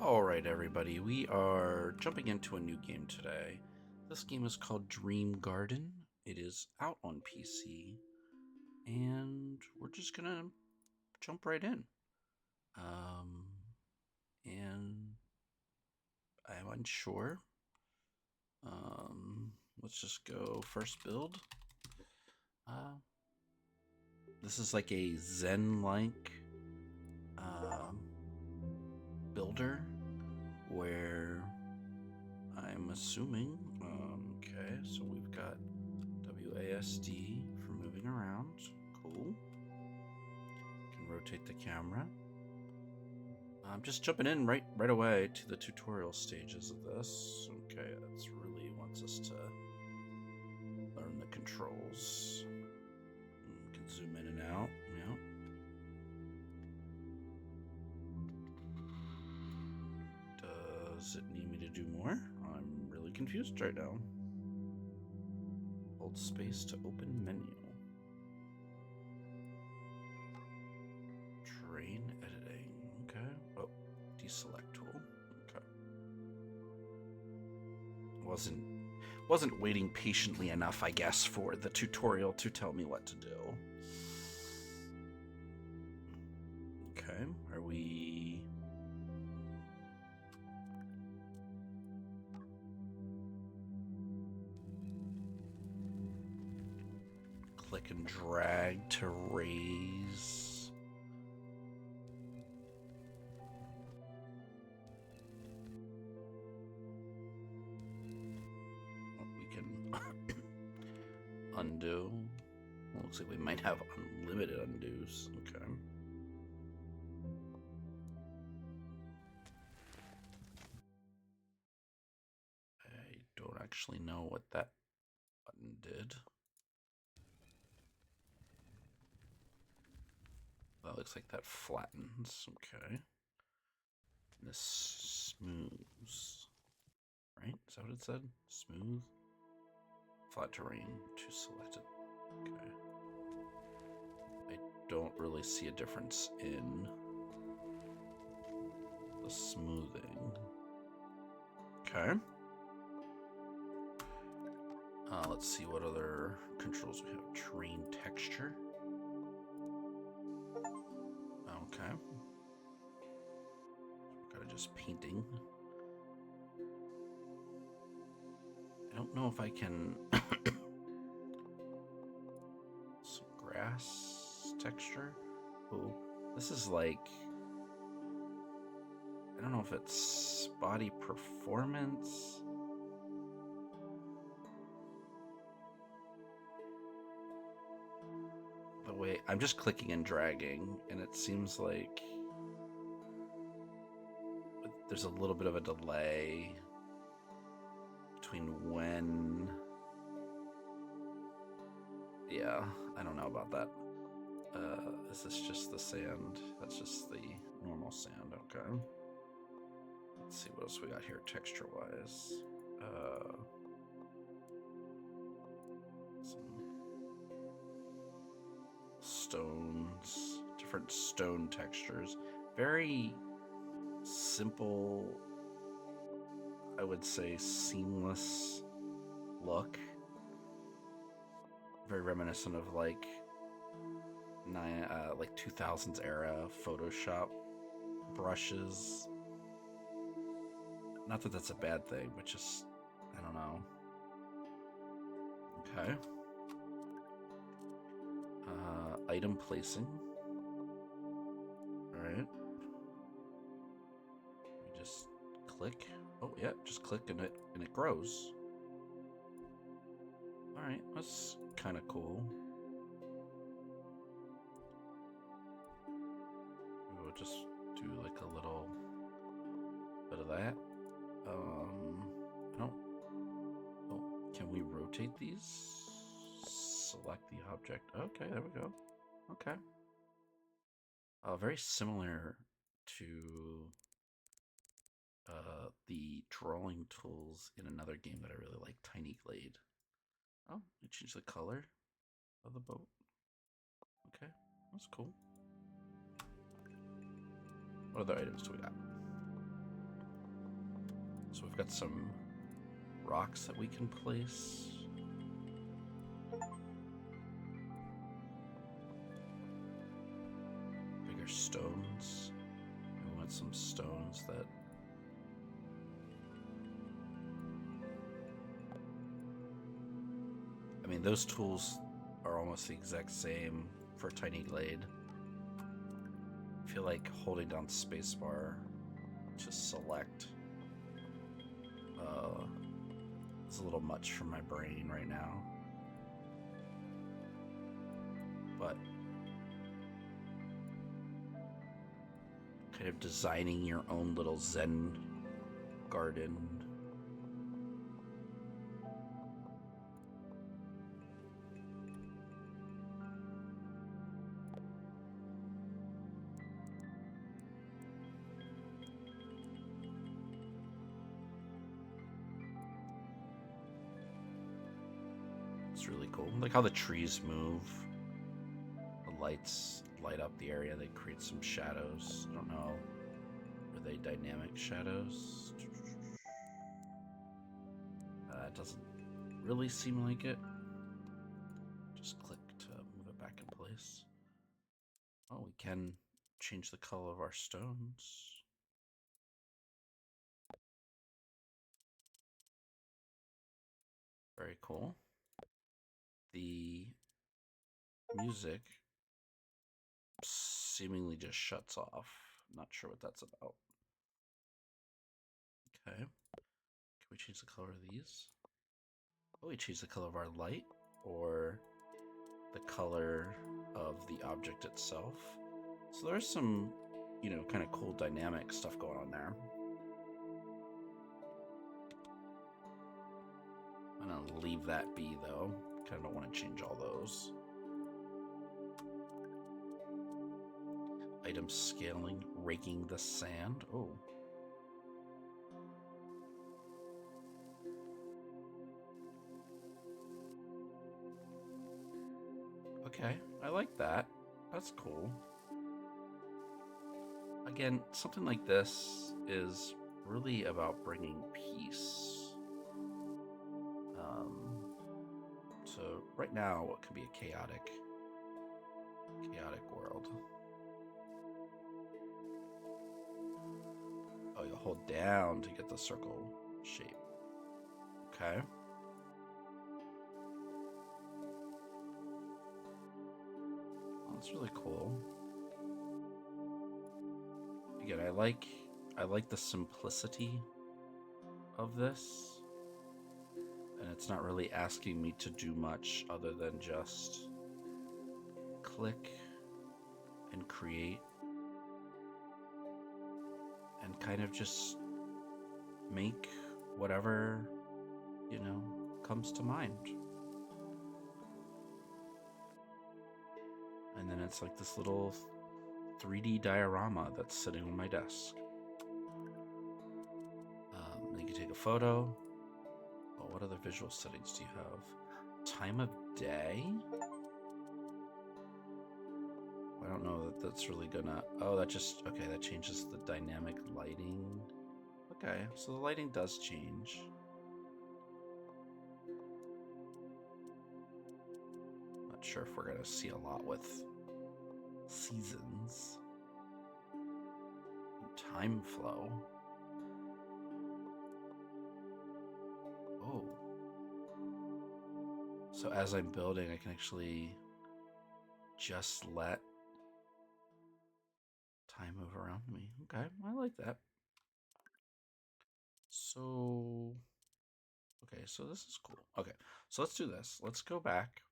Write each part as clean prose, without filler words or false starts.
Alright everybody, we are jumping into a new game today. This game is called Dream Garden. It is out on PC, and we're just gonna jump right in. And I'm unsure. Let's just go first build. This is like a zen-like builder where I'm assuming, okay, so we've got WASD for moving around, cool. Can rotate the camera. I'm just jumping in right away to the tutorial stages of this. Okay, that's really wants us to learn the controls. We can zoom in and out, yeah. Does it need me to do more? I'm really confused right now. Hold space to open menu. Train editing. Okay. Oh, deselect tool. Okay. Wasn't waiting patiently enough, I guess, for the tutorial to tell me what to do. Okay. Are we... Click and drag to raise. We can undo. Well, looks like we might have unlimited undos. Okay. I don't actually know what that button did. That looks like that flattens. Okay. And this smooths. Right? Is that what it said? Smooth. Flat terrain to selected. Okay. I don't really see a difference in the smoothing. Okay. Let's see what other controls we have. Terrain texture. Okay. Gotta just painting. I don't know if I can... Some grass texture. Oh, this is like... I don't know if it's body performance. The way... I'm just clicking and dragging, and it seems like there's a little bit of a delay between when... Yeah, I don't know about that. Is this just the sand? That's just the normal sand, okay. Let's see what else we got here texture-wise. Some stones, different stone textures. Very simple, I would say seamless look. Very reminiscent of like 2000s era Photoshop brushes. Not that that's a bad thing, but just, I don't know. Okay. Item placing. All right. We just click. Oh yeah, just click and it grows. All right, that's kind of cool. We'll just do like a little bit of that. I don't. Oh, can we rotate these? Select the object. Okay, there we go. Okay. Very similar to the drawing tools in another game that I really like, Tiny Glade. Oh, I changed the color of the boat. Okay, that's cool. What other items do we got? So we've got some rocks that we can place. Bigger stones. We want some stones that... I mean, those tools are almost the exact same for Tiny Glade. I feel like holding down spacebar to select is a little much for my brain right now. But kind of designing your own little Zen garden. It's really cool. Like how the trees move. The lights light up the area. They create some shadows. I don't know. Are they dynamic shadows? It doesn't really seem like it. Just click to move it back in place. Oh, we can change the color of our stones. Very cool. The music seemingly just shuts off. Not sure what that's about. Okay. Can we change the color of these? Oh, we change the color of our light or the color of the object itself. So there's some, you know, kind of cool dynamic stuff going on there. I'm gonna leave that be though. Kind of don't want to change all those. Item scaling, raking the sand. Oh. Okay, I like that. That's cool. Again, something like this is really about bringing peace. So right now, it could be a chaotic world. Oh, you hold down to get the circle shape. Okay. Oh, that's really cool. Again, I like the simplicity of this. And it's not really asking me to do much other than just click and create and kind of just make whatever, you know, comes to mind. And then it's like this little 3D diorama that's sitting on my desk. You can take a photo. Oh, what other visual settings do you have? Time of day? I don't know that that's really gonna... Oh, that just... Okay, that changes the dynamic lighting. Okay, so the lighting does change. Not sure if we're gonna see a lot with seasons. Time flow. Oh. So as I'm building, I can actually just let time move around me. Okay, I like that. So, okay, so this is cool. Okay, so let's do this. Let's go back.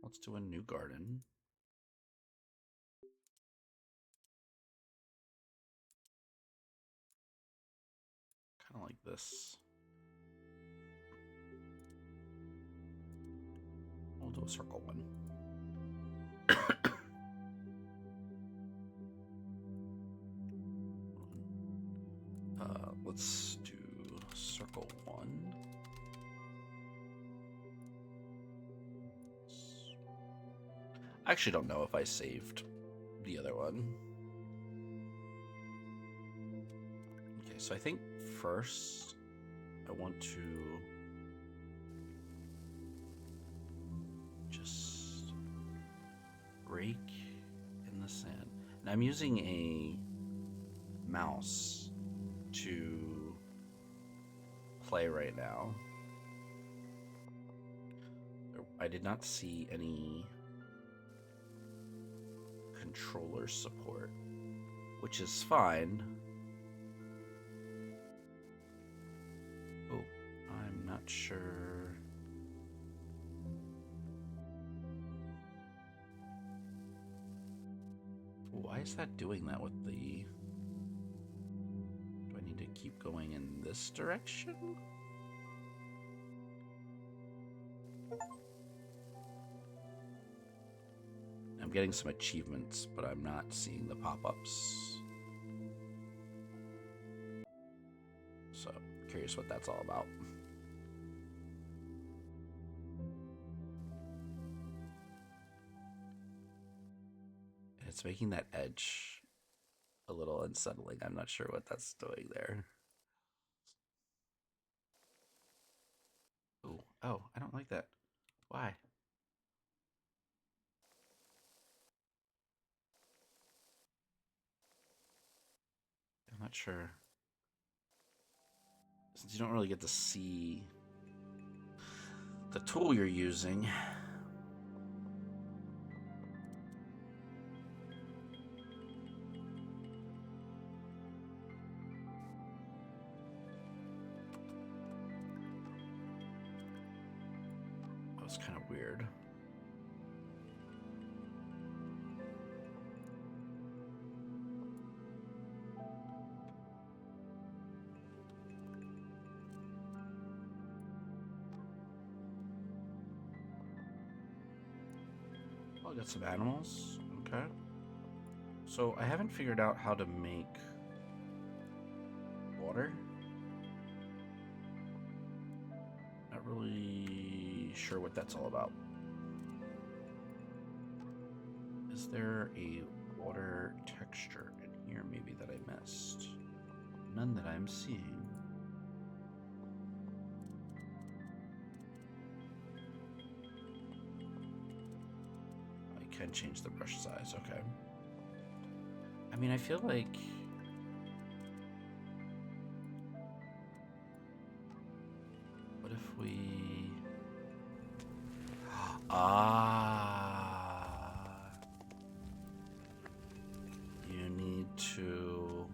Let's do a new garden. Kind of like this. We'll do a circle one. Let's do circle one. I actually don't know if I saved the other one. Okay, so I think first I want to just rake in the sand. And I'm using a mouse to play right now. I did not see any controller support, which is fine. Oh, I'm not sure. Why is that doing that with the... Do I need to keep going in this direction? I'm getting some achievements, but I'm not seeing the pop-ups. So, curious what that's all about. It's making that edge a little unsettling. I'm not sure what that's doing there. Ooh. Oh, I don't like that. Why? I'm not sure. Since you don't really get to see the tool you're using. That was kind of weird. Oh, I got some animals. Okay. So I haven't figured out how to make water. Not really sure what that's all about. Is there a water texture in here maybe that I missed? None that I'm seeing. I can change the brush size, okay. I mean, I feel like... What if we... You need to...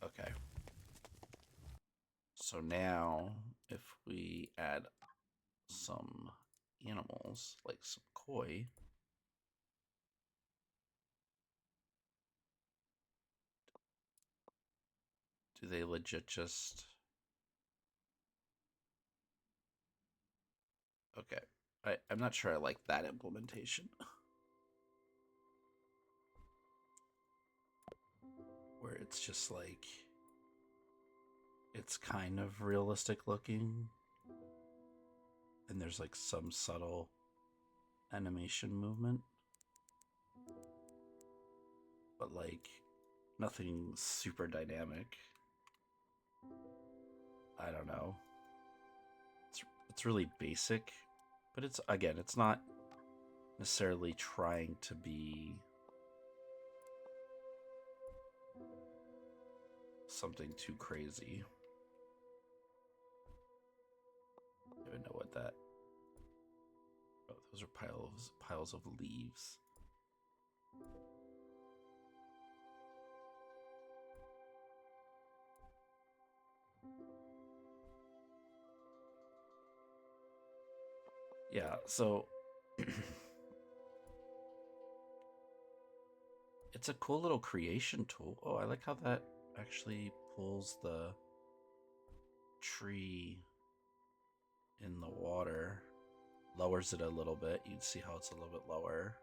Okay. So now, if we add some animals, like some koi... Do they legit just... Okay. I'm not sure I like that implementation. Where it's just like... It's kind of realistic looking. And there's like some subtle animation movement. But like, nothing super dynamic. I don't know. It's really basic, but it's, again, it's not necessarily trying to be something too crazy. I don't even know what that... Oh, those are piles of leaves. Yeah, so it's a cool little creation tool. Oh, I like how that actually pulls the tree in the water, lowers it a little bit. You'd see how it's a little bit lower.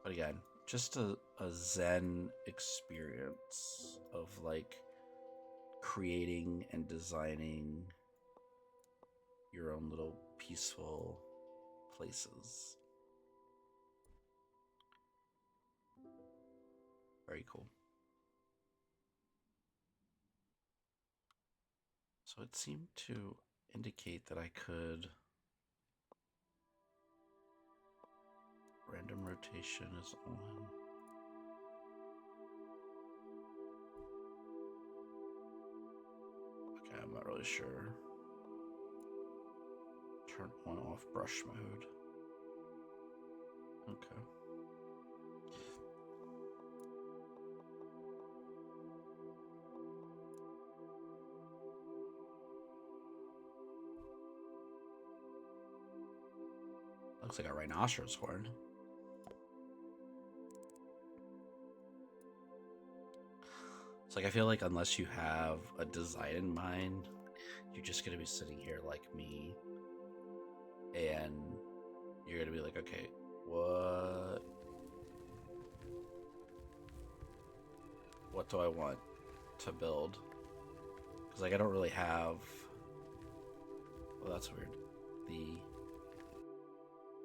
But again, just a zen experience of like creating and designing your own little peaceful places. Very cool. So it seemed to indicate that I could. Random rotation is on. Okay, I'm not really sure. Turn on off brush mode. Okay. Looks like a rhinoceros horn. It's like I feel like unless you have a design in mind, you're just gonna be sitting here like me, and you're gonna be like, okay, what do I want to build? Because like I don't really have. Well, that's weird.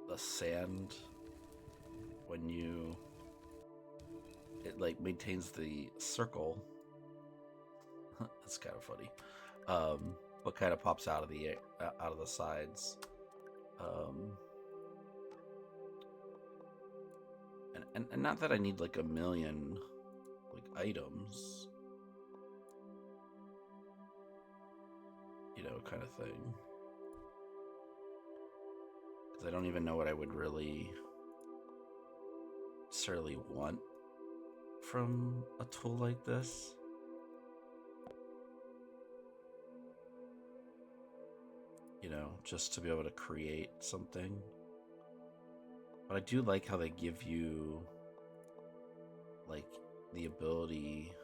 The sand, when it like maintains the circle. That's kind of funny. What kind of pops out of the sides. And not that I need like a million like items, kind of thing. Because I don't even know what I would really necessarily want from a tool like this. Just to be able to create something. But I do like how they give you like the ability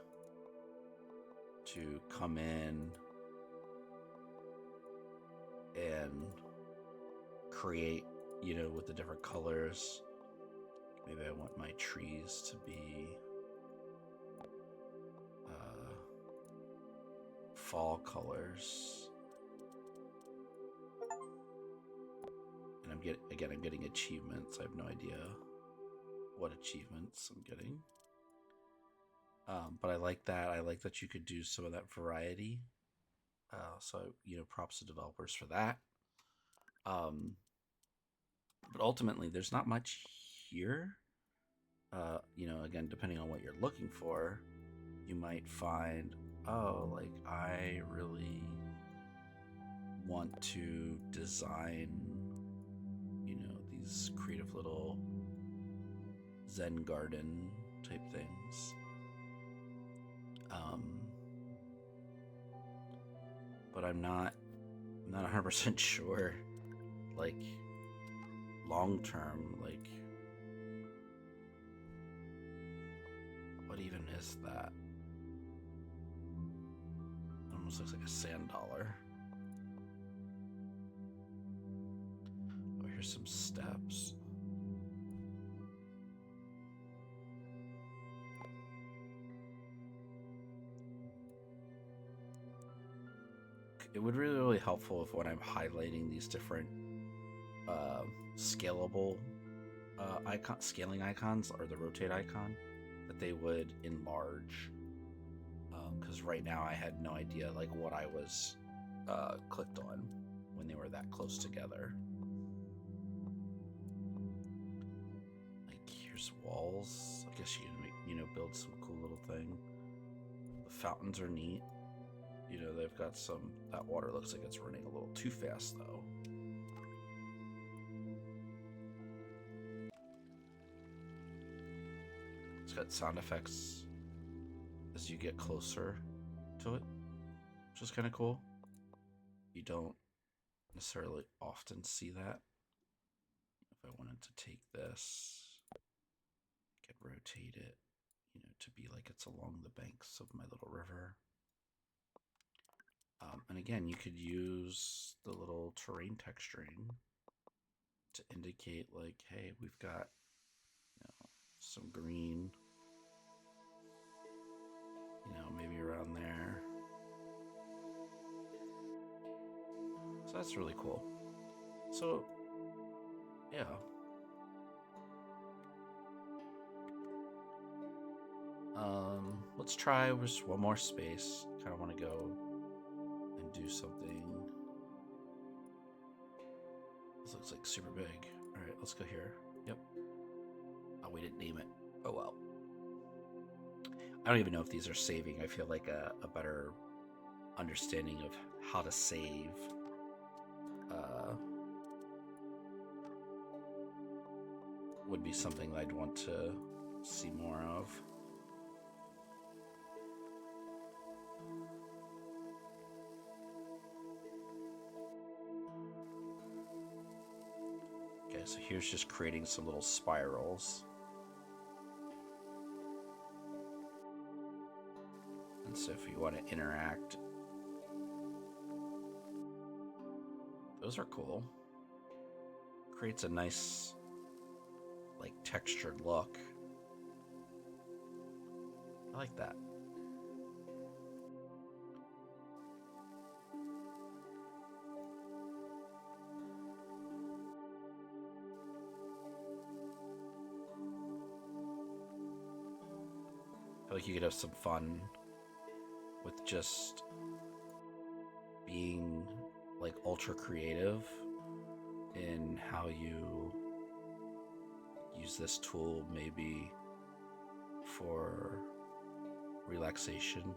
to come in and create, with the different colors. Maybe I want my trees to be fall colors. And I'm getting achievements. I have no idea what achievements I'm getting. But I like that. I like that you could do some of that variety. So, props to developers for that. But ultimately, there's not much here. Again, depending on what you're looking for, you might find, like I really want to design, these creative little Zen garden type things. But I'm not 100% sure, like long term, like what even is that? Almost looks like a sand dollar. Oh, here's some steps. It would be really helpful if when I'm highlighting these different scalable scaling icons or the rotate icon, that they would enlarge. Because right now I had no idea like what I was clicked on when they were that close together. Like here's walls. I guess you can make, build some cool little thing. The fountains are neat. They've got some. That water looks like it's running a little too fast though. It's got sound effects as you get closer to it, which is kind of cool. You don't necessarily often see that. If I wanted to take this, could rotate it, to be like it's along the banks of my little river. And again, you could use the little terrain texturing to indicate like, hey, we've got some green, maybe around there. So that's really cool. So, yeah. Let's try just one more space. Kind of want to go and do something. This looks like super big. All right, let's go here. Yep. Oh, we didn't name it. Oh well. I don't even know if these are saving. I feel like a better understanding of how to save would be something I'd want to see more of. Okay, so here's just creating some little spirals. And so if you want to interact, those are cool. Creates a nice, like, textured look. I like that. I feel like you could have some fun with just being like ultra creative in how you use this tool, maybe for relaxation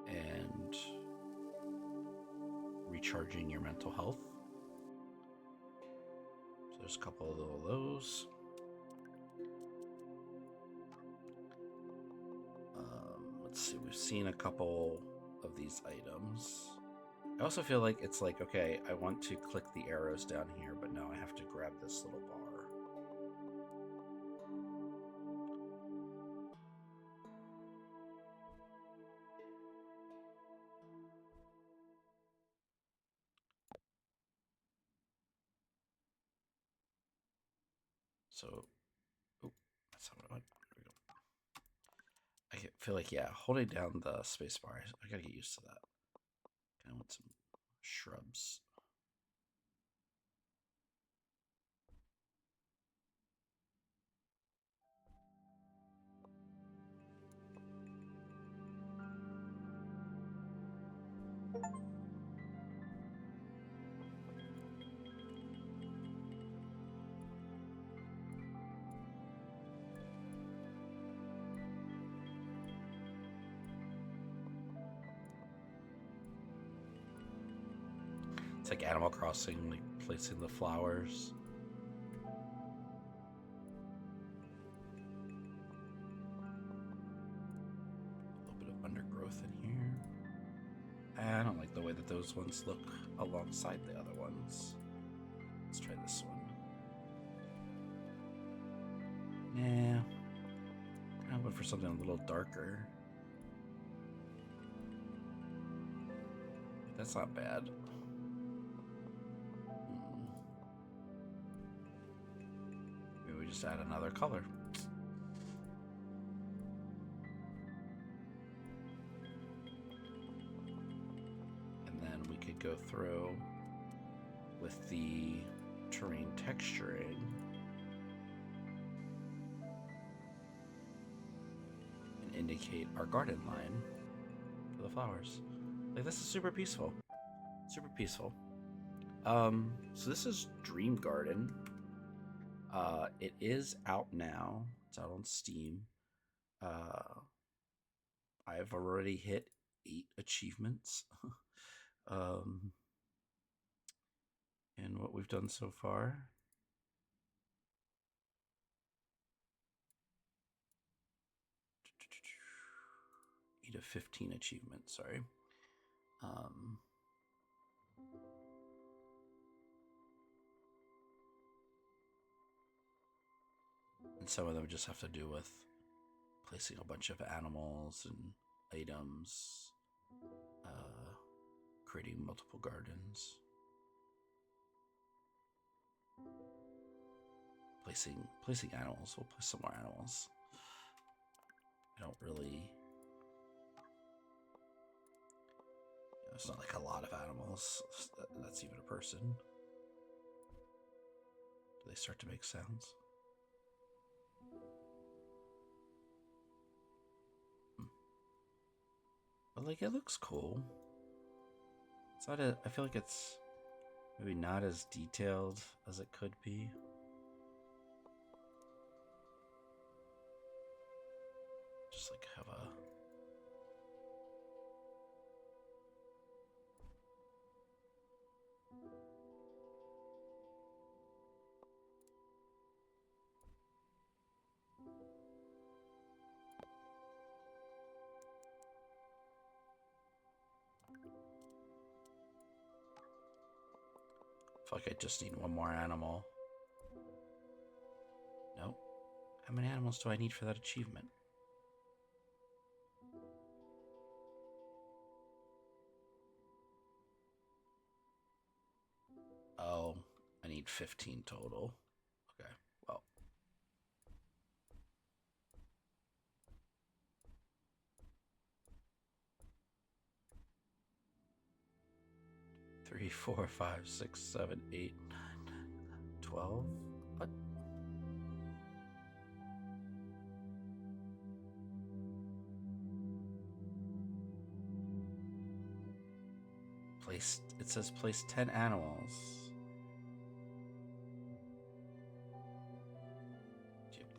and recharging your mental health. So there's a couple of those. Let's see, we've seen a couple of these items. I also feel like it's like, okay, I want to click the arrows down here, but now I have to grab this little bar. So, oh, that's not what I want. There we go. I feel like, yeah, holding down the space bar, I gotta get used to that. I want some shrubs. It's like Animal Crossing, like placing the flowers. A little bit of undergrowth in here. I don't like the way that those ones look alongside the other ones. Let's try this one. Yeah. I went for something a little darker. That's not bad. Maybe we just add another color. And then we could go through with the terrain texturing. And indicate our garden line for the flowers. Like, this is super peaceful. Super peaceful. So this is Dream Garden. It is out now. It's out on Steam. I've already hit 8 achievements. And what we've done so far. 8 of 15 achievements, sorry. And some of them just have to do with placing a bunch of animals and items, creating multiple gardens, placing animals. We'll place some more animals. I don't really. It's not like a lot of animals. That's even a person. Do they start to make sounds? But like, it looks cool. It's not I feel like it's maybe not as detailed as it could be. Just like have a... I feel like I just need one more animal. Nope. How many animals do I need for that achievement? Oh, I need 15 total. Okay, well. Three, 4, 5, 6, 7, 8, 9, 12. What? It says place 10 animals.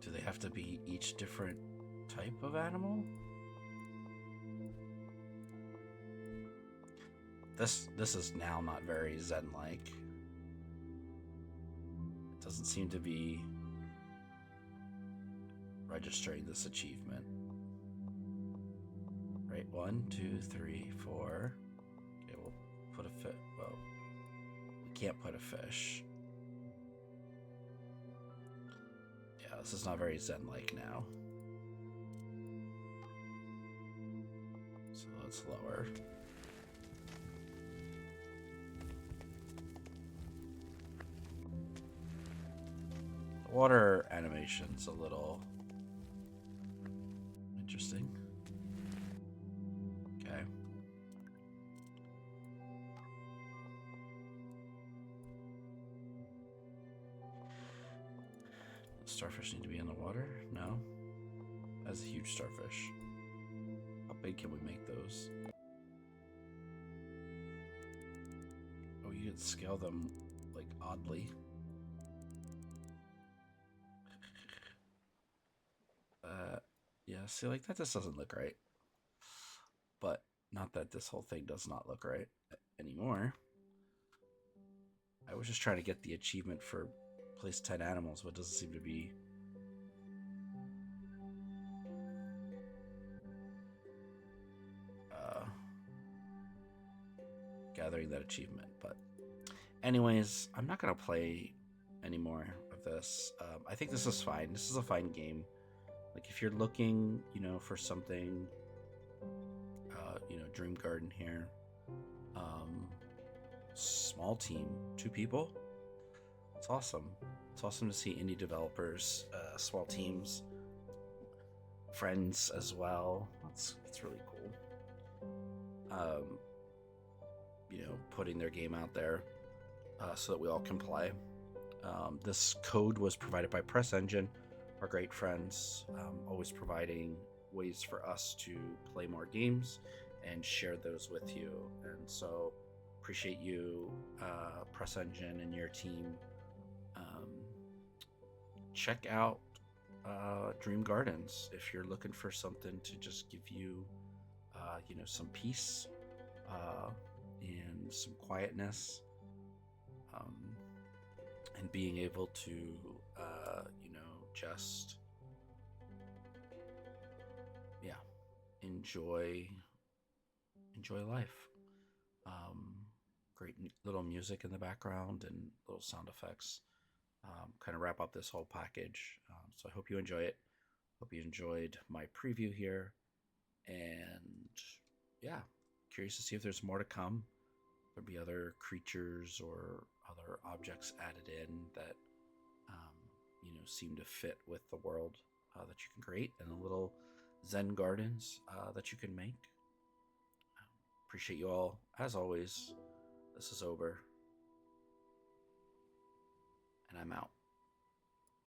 Do they have to be each different type of animal? This is now not very zen-like. It doesn't seem to be registering this achievement. Right, 1, 2, 3, 4. Okay, we'll put a fish. Well, we can't put a fish. Yeah, this is not very zen-like now. So let's lower. The water animation's a little interesting. Okay. Does starfish need to be in the water? No. That's a huge starfish. How big can we make those? Oh, you can scale them like oddly. Yeah, see, like that just doesn't look right. But not that this whole thing does not look right anymore. I was just trying to get the achievement for place 10 animals, but it doesn't seem to be gathering that achievement. But anyways, I'm not gonna play any more of this. I think this is fine. This is a fine game. Like if you're looking, for something, Dream Garden here, small team, 2 people. It's awesome. It's awesome to see indie developers, small teams, friends as well. That's really cool. Putting their game out there so that we all can play. This code was provided by Press Engine, our great friends, always providing ways for us to play more games and share those with you. And so appreciate you, Press Engine and your team. Check out Dream Gardens if you're looking for something to just give you some peace and some quietness, and being able to just enjoy life. Great little music in the background and little sound effects kind of wrap up this whole package. So I hope you enjoy it. Hope you enjoyed my preview here, and curious to see if there's more to come. There'll be other creatures or other objects added in that seem to fit with the world that you can create, and the little Zen gardens that you can make. Appreciate you all. As always, this is over, and I'm out.